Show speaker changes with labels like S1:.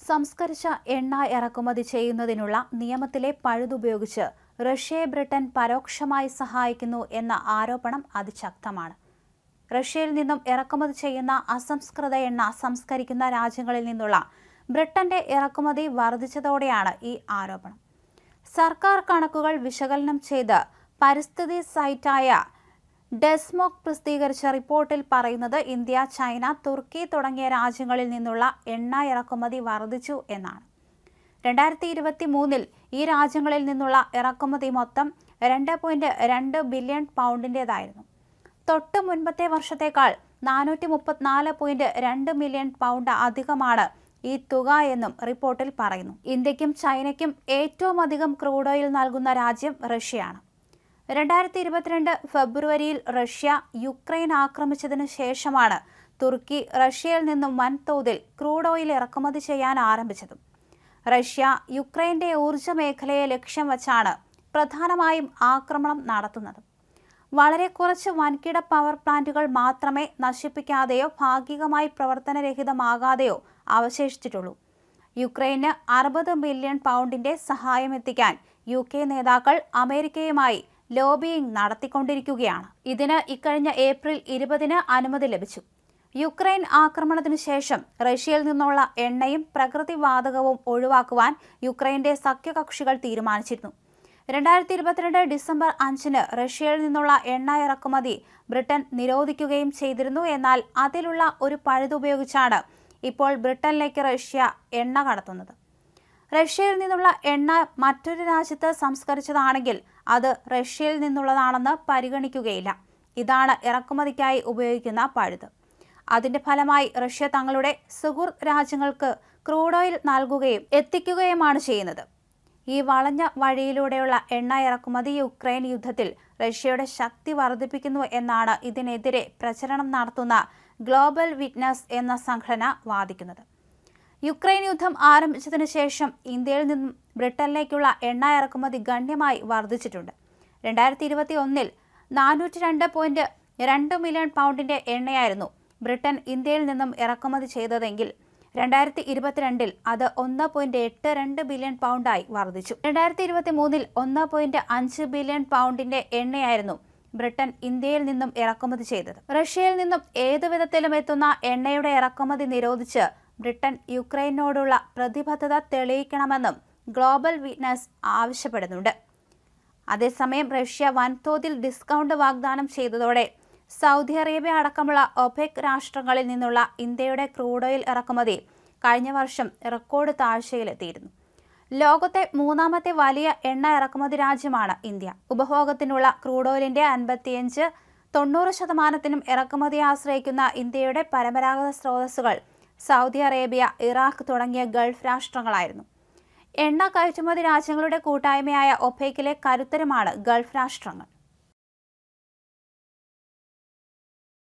S1: സംസ്കരിച്ച എണ്ണ ഇറക്കുമതി ചെയ്യുന്നതിനുള്ള നിയമത്തിലെ പഴുതുപയോഗിച്ച് റഷ്യയെ ബ്രിട്ടൻ പരോക്ഷമായി സഹായിക്കുന്നു എന്ന ആരോപണം അതിശക്തമാണ്. റഷ്യയിൽ നിന്നും ഇറക്കുമതി ചെയ്യുന്ന അസംസ്കൃത എണ്ണ സംസ്കരിക്കുന്ന രാജ്യങ്ങളിൽ നിന്നുള്ള ബ്രിട്ടന്റെ ഇറക്കുമതി വർദ്ധിച്ചതോടെയാണ് ഈ ആരോപണം. സർക്കാർ കണക്കുകൾ വിശകലനം ചെയ്ത് പരിസ്ഥിതി സൈറ്റായ ഡെസ്മോക് പ്രസിദ്ധീകരിച്ച റിപ്പോർട്ടിൽ പറയുന്നത് ഇന്ത്യ, ചൈന, തുർക്കി തുടങ്ങിയ രാജ്യങ്ങളിൽ നിന്നുള്ള എണ്ണ ഇറക്കുമതി വർദ്ധിച്ചു എന്നാണ്. 2023 ഈ രാജ്യങ്ങളിൽ നിന്നുള്ള ഇറക്കുമതി മൊത്തം 2.2 ബില്യൺ പൗണ്ടിൻ്റെതായിരുന്നു. തൊട്ട് മുൻപത്തെ വർഷത്തേക്കാൾ 434.2 മില്യൺ പൗണ്ട് അധികമാണ് ഈ തുക എന്നും റിപ്പോർട്ടിൽ പറയുന്നു. ഇന്ത്യക്കും ചൈനയ്ക്കും ഏറ്റവും അധികം ക്രൂഡ് ഓയിൽ നൽകുന്ന രാജ്യം റഷ്യയാണ്. 2022 ഫെബ്രുവരിയിൽ റഷ്യ യുക്രൈൻ ആക്രമിച്ചതിനു ശേഷമാണ് തുർക്കി റഷ്യയിൽ നിന്നും വൻതോതിൽ ക്രൂഡ് ഓയിൽ ഇറക്കുമതി ചെയ്യാൻ ആരംഭിച്ചതും. റഷ്യ യുക്രൈന്റെ ഊർജ്ജ മേഖലയെ ലക്ഷ്യം വച്ചാണ് പ്രധാനമായും ആക്രമണം നടത്തുന്നത്. വളരെ കുറച്ച് വൻകിട പവർ പ്ലാന്റുകൾ മാത്രമേ നശിപ്പിക്കാതെയോ ഭാഗികമായി പ്രവർത്തനരഹിതമാകാതെയോ അവശേഷിച്ചിട്ടുള്ളൂ. യുക്രൈന് 60 ബില്യൺ പൗണ്ടിന്റെ സഹായം എത്തിക്കാൻ UK നേതാക്കൾ അമേരിക്കയുമായി ലോബിയിങ് നടത്തിക്കൊണ്ടിരിക്കുകയാണ്. ഇതിന് ഇക്കഴിഞ്ഞ ഏപ്രിൽ 20 അനുമതി ലഭിച്ചു. യുക്രൈൻ ആക്രമണത്തിനു ശേഷം റഷ്യയിൽ നിന്നുള്ള എണ്ണയും പ്രകൃതിവാതകവും ഒഴിവാക്കുവാൻ യുക്രൈന്റെ സഖ്യകക്ഷികൾ തീരുമാനിച്ചിരുന്നു. 2022 ഡിസംബർ 5 റഷ്യയിൽ നിന്നുള്ള എണ്ണ ഇറക്കുമതി ബ്രിട്ടൻ നിരോധിക്കുകയും ചെയ്തിരുന്നു. എന്നാൽ അതിലുള്ള ഒരു പഴുതുപയോഗിച്ചാണ് ഇപ്പോൾ ബ്രിട്ടനിലേക്ക് റഷ്യ എണ്ണ കടത്തുന്നത്. റഷ്യയിൽ നിന്നുള്ള എണ്ണ മറ്റൊരു രാജ്യത്ത് സംസ്കരിച്ചതാണെങ്കിൽ അത് റഷ്യയിൽ നിന്നുള്ളതാണെന്ന് പരിഗണിക്കുകയില്ല. ഇതാണ് ഇറക്കുമതിക്കായി ഉപയോഗിക്കുന്ന പഴുത്. അതിന്റെ ഫലമായി റഷ്യ തങ്ങളുടെ സുഹൃത്ത് രാജ്യങ്ങൾക്ക് ക്രൂഡ് ഓയിൽ നൽകുകയും എത്തിക്കുകയുമാണ് ചെയ്യുന്നത്. ഈ വളഞ്ഞ വഴിയിലൂടെയുള്ള എണ്ണ ഇറക്കുമതി യുക്രൈൻ യുദ്ധത്തിൽ റഷ്യയുടെ ശക്തി വർദ്ധിപ്പിക്കുന്നു എന്നാണ് ഇതിനെതിരെ പ്രചരണം നടത്തുന്ന ഗ്ലോബൽ വിറ്റ്നസ് എന്ന സംഘടന വാദിക്കുന്നത്. യുക്രൈൻ യുദ്ധം ആരംഭിച്ചതിനു ശേഷം ഇന്ത്യയിൽ നിന്നും ബ്രിട്ടനിലേക്കുള്ള എണ്ണ ഇറക്കുമതി ഗണ്യമായി വർദ്ധിച്ചിട്ടുണ്ട്. 2021 402.2 മില്യൺ പൗണ്ടിന്റെ എണ്ണയായിരുന്നു ബ്രിട്ടൻ ഇന്ത്യയിൽ നിന്നും ഇറക്കുമതി ചെയ്തതെങ്കിൽ 2022 അത് 1.82 ബില്യൺ പൗണ്ടായി വർദ്ധിച്ചു. 2023 1.5 ബില്യൺ പൗണ്ടിന്റെ എണ്ണയായിരുന്നു ബ്രിട്ടൻ ഇന്ത്യയിൽ നിന്നും ഇറക്കുമതി ചെയ്തത്. റഷ്യയിൽ നിന്നും ഏതുവിധത്തിലും എത്തുന്ന എണ്ണയുടെ ഇറക്കുമതി നിരോധിച്ച് ബ്രിട്ടൻ യുക്രൈനോടുള്ള പ്രതിബദ്ധത തെളിയിക്കണമെന്നും ഗ്ലോബൽ വിറ്റ്നസ് ആവശ്യപ്പെടുന്നുണ്ട്. അതേസമയം റഷ്യ വൻതോതിൽ ഡിസ്കൗണ്ട് വാഗ്ദാനം ചെയ്തതോടെ സൗദി അറേബ്യ അടക്കമുള്ള ഒപെക് രാഷ്ട്രങ്ങളിൽ നിന്നുള്ള ഇന്ത്യയുടെ ക്രൂഡ് ഓയിൽ ഇറക്കുമതി കഴിഞ്ഞ വർഷം റെക്കോർഡ് താഴ്ചയിലെത്തിയിരുന്നു. ലോകത്തെ 3ാമത്തെ വലിയ എണ്ണ ഇറക്കുമതി രാജ്യമാണ് ഇന്ത്യ. ഉപഭോഗത്തിനുള്ള ക്രൂഡ് ഓയിലിന്റെ 55-90% ഇറക്കുമതിയെ ആശ്രയിക്കുന്ന ഇന്ത്യയുടെ പരമ്പരാഗത സ്രോതസ്സുകൾ സൗദി അറേബ്യ, ഇറാഖ് തുടങ്ങിയ ഗൾഫ് രാഷ്ട്രങ്ങളായിരുന്നു. എണ്ണ കയറ്റുമതി രാജ്യങ്ങളുടെ കൂട്ടായ്മയായ ഒപെക്കിലെ കരുത്തരുമാണ് ഗൾഫ് രാഷ്ട്രങ്ങൾ.